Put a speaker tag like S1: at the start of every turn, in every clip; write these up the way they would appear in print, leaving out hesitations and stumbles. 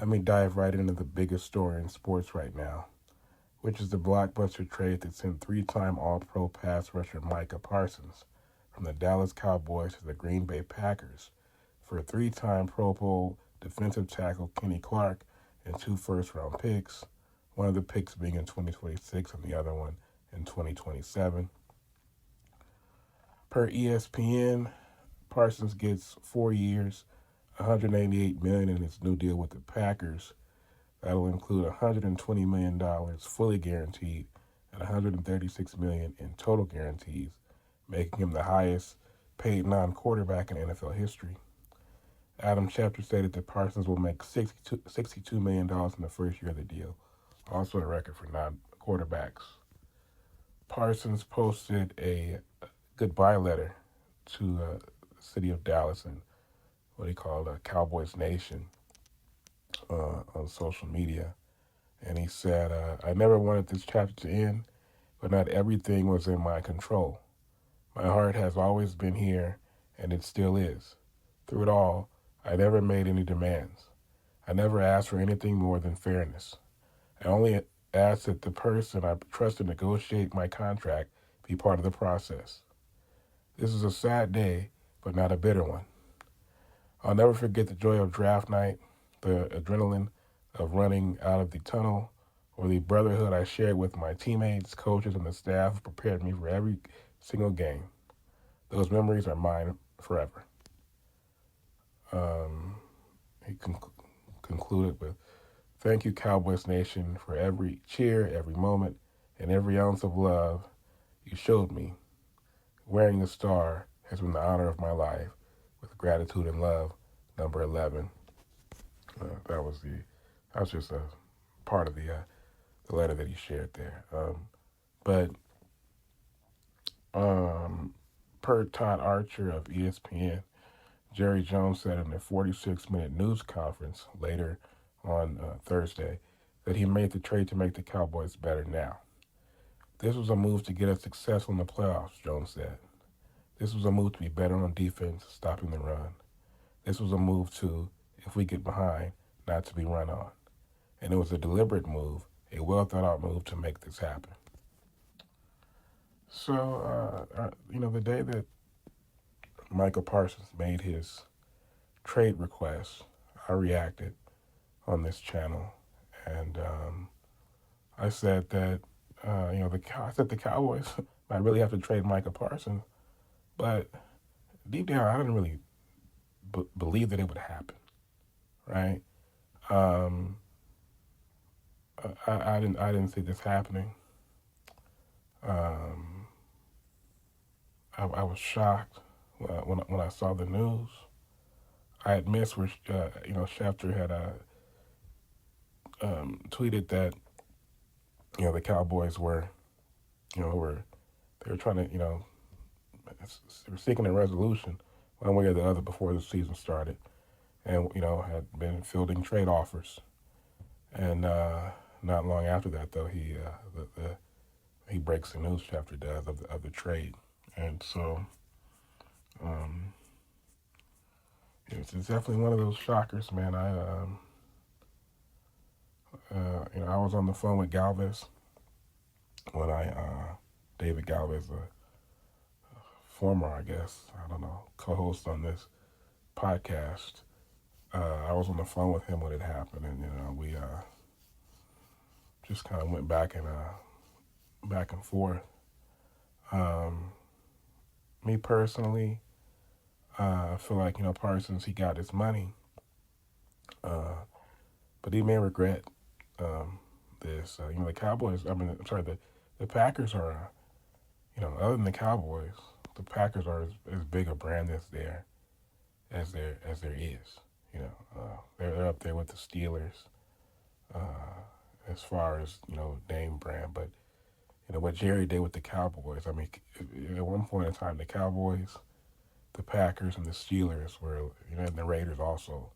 S1: Let me dive right into the biggest story in sports right now, which is the blockbuster trade that sent three-time All-Pro pass rusher Micah Parsons from the Dallas Cowboys to the Green Bay Packers for three-time Pro Bowl defensive tackle Kenny Clark and two first-round picks, one of the picks being in 2026 and the other one in 2027. Per ESPN, Parsons gets 4 years, $188 million in his new deal with the Packers. That'll include $120 million fully guaranteed and $136 million in total guarantees, making him the highest paid non-quarterback in NFL history. Adam Schefter stated that Parsons will make $62 million in the first year of the deal, also a record for non-quarterbacks. Parsons posted a goodbye letter to the city of Dallas and what he called Cowboys Nation on social media. And he said, I never wanted this chapter to end, but not everything was in my control. My heart has always been here, and it still is. Through it all, I never made any demands. I never asked for anything more than fairness. I only asked that the person I trust to negotiate my contract be part of the process. This is a sad day, but not a bitter one. I'll never forget the joy of draft night, the adrenaline of running out of the tunnel, or the brotherhood I shared with my teammates, coaches, and the staff who prepared me for every single game. Those memories are mine forever. He concluded with, thank you, Cowboys Nation, for every cheer, every moment, and every ounce of love you showed me. Wearing the star has been the honor of my life. With gratitude and love, number 11. That was just a part of the letter that he shared there. But per Todd Archer of ESPN, Jerry Jones said in a 46-minute news conference later on Thursday that he made the trade to make the Cowboys better now. This was a move to get us successful in the playoffs, Jones said. This was a move to be better on defense, stopping the run. This was a move to, if we get behind, not to be run on. And it was a deliberate move, a well-thought-out move to make this happen. So, the day that Micah Parsons made his trade request, I reacted on this channel. And I said that, the Cowboys might really have to trade Micah Parsons. But deep down, I didn't really believe that it would happen, right? I didn't see this happening. I was shocked when I saw the news. I had missed where Schefter had tweeted that the Cowboys were they were trying to they were seeking a resolution one way or the other before the season started, and had been fielding trade offers, and not long after that though he breaks the news, Schefter does, of the trade. And so it's definitely one of those shockers, man. I was on the phone with Galvez when David Galvez, former, I guess, co-host on this podcast. I was on the phone with him when it happened, and we just kind of went back and forth. Me personally, I feel like Parsons, he got his money, but he may regret this. The Cowboys. The Packers are, other than the Cowboys, the Packers are as big a brand as there is. They're up there with the Steelers as far as name brand. But what Jerry did with the Cowboys. At one point in time, the Cowboys, the Packers, and the Steelers were, and the Raiders also.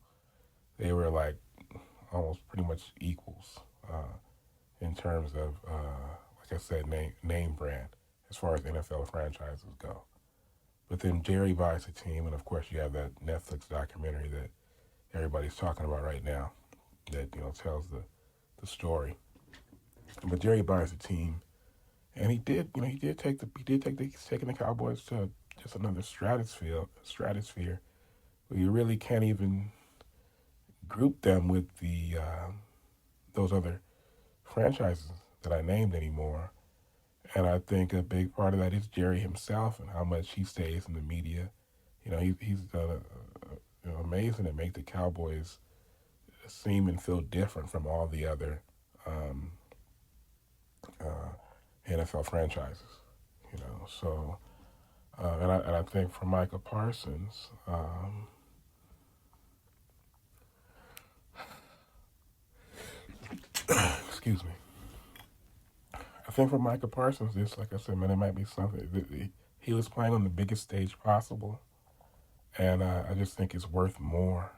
S1: They were like almost pretty much equals in terms of, like I said, name brand as far as NFL franchises go. But then Jerry buys a team, and of course you have that Netflix documentary that everybody's talking about right now, that tells the story. But Jerry buys the team, and he's taking the Cowboys to just another stratosphere where you really can't even group them with the those other franchises that I named anymore. And I think a big part of that is Jerry himself and how much he stays in the media. He's done amazing to make the Cowboys seem and feel different from all the other um, uh, NFL franchises. So and I think for Micah Parsons, excuse me. I think for Micah Parsons, this, like I said, man, it might be something. He was playing on the biggest stage possible, and I just think it's worth more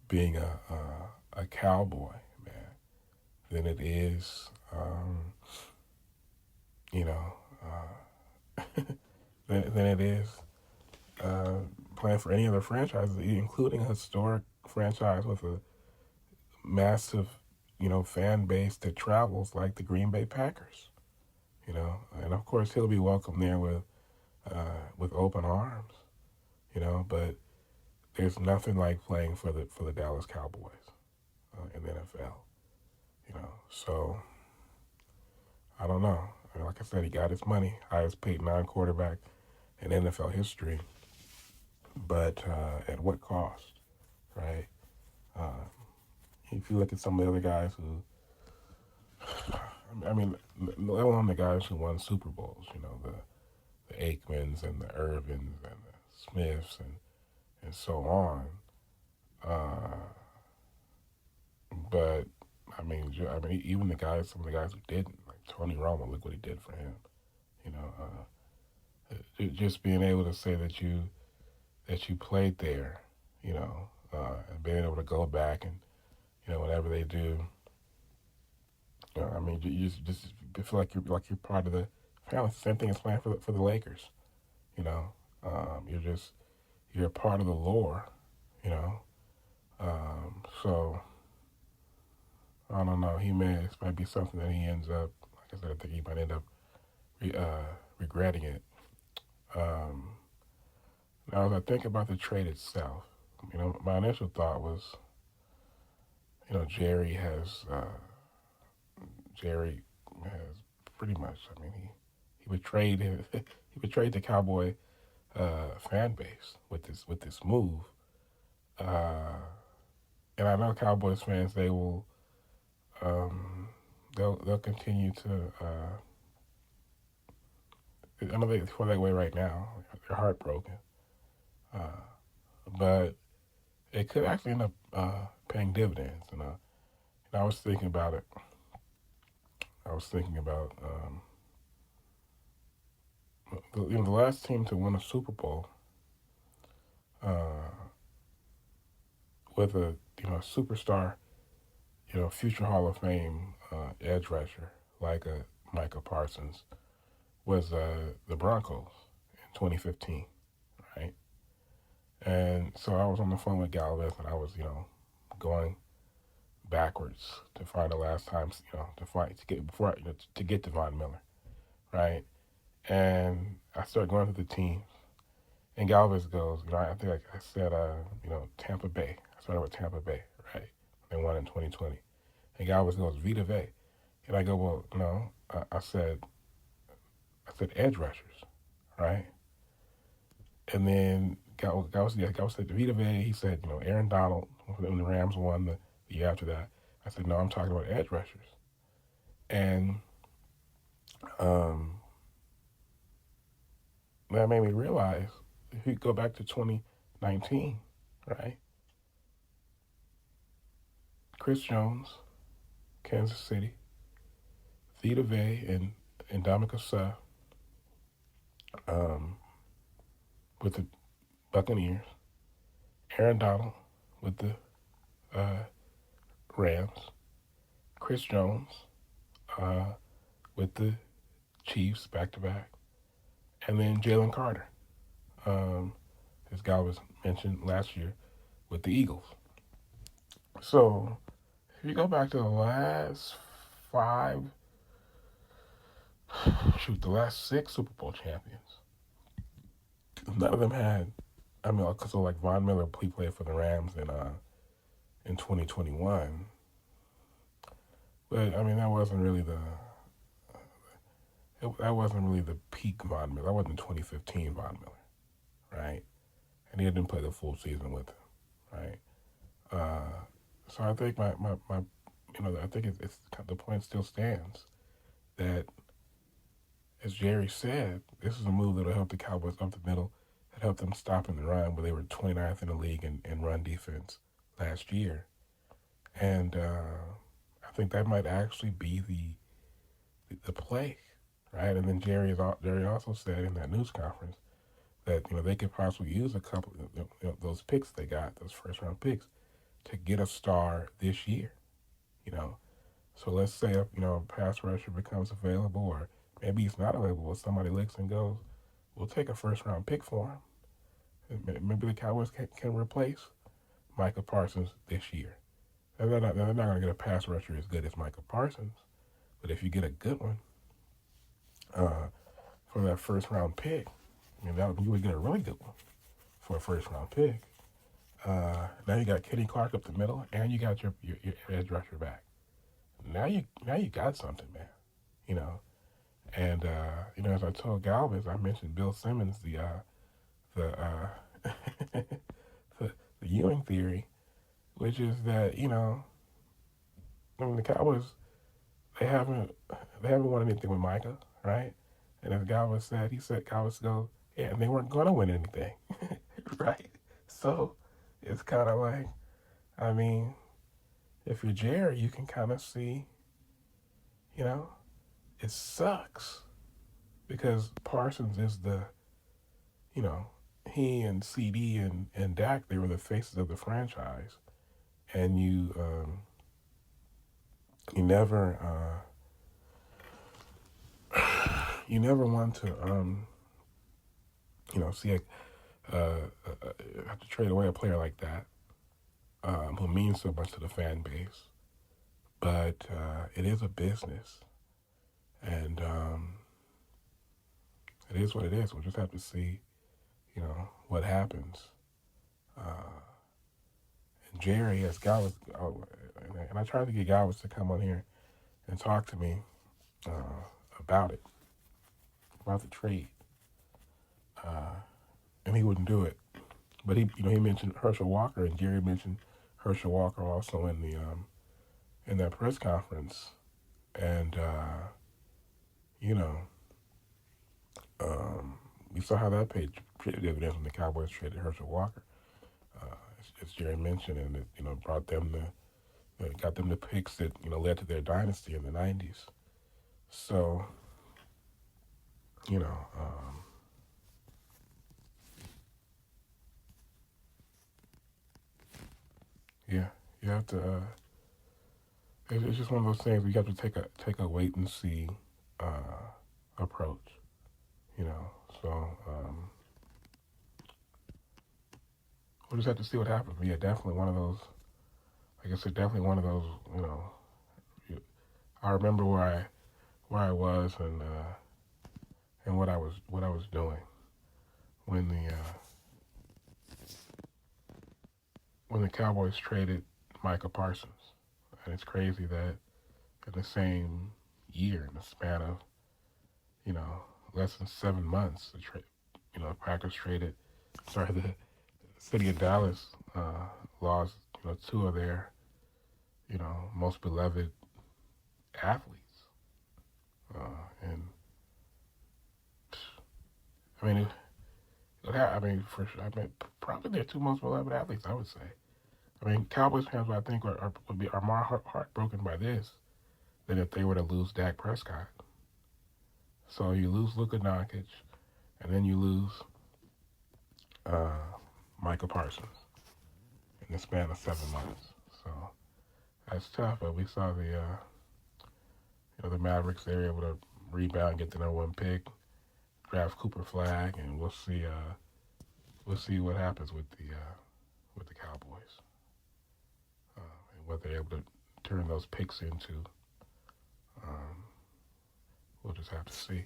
S1: being a cowboy, man, than it is, you know, than it is playing for any other franchise, including a historic franchise with a massive, fan base that travels like the Green Bay Packers. And of course he'll be welcomed there with open arms. But there's nothing like playing for the Dallas Cowboys in the NFL. So I don't know. Like I said, he got his money, highest paid non-quarterback in NFL history. But at what cost, right? If you look at some of the other guys I mean, let alone the guys who won Super Bowls, the Aikmans and the Irvins and the Smiths and so on. But even some of the guys who didn't, like Tony Romo, look what he did for him. Just being able to say that you played there, and being able to go back and whatever they do. You just feel like you're part of the family. Same thing as playing for the Lakers. You know, you're a part of the lore. You know, so I don't know. This might be something that he ends up. Like I said, I think he might end up regretting it. Now, as I think about the trade itself, my initial thought was, Jerry has pretty much. He betrayed he betrayed the Cowboy fan base with this move. Uh, and I know Cowboys fans, they will they'll continue to. I know they feel that way right now. They're heartbroken, but it could actually end up paying dividends. And I was thinking about it. I was thinking about the last team to win a Super Bowl uh, with a superstar, future Hall of Fame edge rusher like a Micah Parsons was the Broncos in 2015, right? And so I was on the phone with Galvez, and I was going backwards to find the last time to get to Von Miller, right? And I started going through the teams, and Galvez goes, I think I said, Tampa Bay. I started with Tampa Bay, right? They won in 2020. And Galvez goes, Vita Vea. And I go, well, no. I said edge rushers, right? And then Galvez said Vita Vea. He said, Aaron Donald when the Rams won the year after that. I said, no, I'm talking about edge rushers. And that made me realize, if you go back to 2019, right? Chris Jones, Kansas City, Vita Vea, and Ndamukong Suh with the Buccaneers, Aaron Donald with the Rams, Chris Jones with the Chiefs back-to-back, and then Jalen Carter, as Galvez mentioned last year, with the Eagles. So If you go back to the last five, the last six Super Bowl champions, none of them had. I mean, so like Von Miller, he played for the Rams in 2021, but I mean that wasn't really the peak Von Miller. That wasn't 2015 Von Miller, right? And he didn't play the full season with him, right? So I think I think it's the point still stands that, as Jerry said, this is a move that will help the Cowboys up the middle, that helped them stop in the run, where they were 29th in the league in run defense last year. And I think that might actually be the play, right? And then Jerry also said in that news conference that they could possibly use a couple of those picks they got, those first round picks, to get a star this year. So let's say a pass rusher becomes available, or maybe he's not available. Somebody licks and goes, we'll take a first round pick for him. Maybe the Cowboys can replace Micah Parsons this year. They're not going to get a pass rusher as good as Micah Parsons, but if you get a good one for that first round pick, you would get a really good one for a first round pick. Now you got Kenny Clark up the middle, and you got your edge rusher back. Now you got something, man. And as I told Galvez, I mentioned Bill Simmons, the the Ewing theory, which is that the Cowboys they haven't won anything with Micah, right? And as Galvez said, Galvez goes, yeah, and they weren't going to win anything, right? So it's kind of like, if you're Jerry, you can kind of see, it sucks because Parsons is he and CD and Dak, they were the faces of the franchise, and you never want to see have to trade away a player like that who means so much to the fan base. But it is a business, and it is what it is. We'll just have to see, what happens. And Jerry, as Galvez, and I tried to get Galvez to come on here and talk to me about the trade, and he wouldn't do it. But he mentioned Herschel Walker, and Jerry mentioned Herschel Walker also in that press conference, and we saw how that paid dividends when the Cowboys traded Herschel Walker, as Jerry mentioned, and it brought them got them the picks that led to their dynasty in the '90s. So yeah, you have to. It's just one of those things where you have to take a wait and see approach. So we'll just have to see what happens. But yeah, definitely one of those. Like I said, definitely one of those. I remember where I was and what I was doing when the Cowboys traded Micah Parsons. And it's crazy that in the same year, in the span of, less than 7 months, the Packers traded, the city of Dallas lost, two of their, most beloved athletes. And, for sure, probably their two most beloved athletes, I would say. Cowboys fans, I think, are more heartbroken by this than if they were to lose Dak Prescott. So you lose Luka Doncic, and then you lose Micah Parsons in the span of 7 months. So that's tough. But we saw the Mavericks. They were able to rebound, get the number one pick, draft Cooper Flagg, and we'll see what happens with the Cowboys. And what they're able to turn those picks into. We'll just have to see.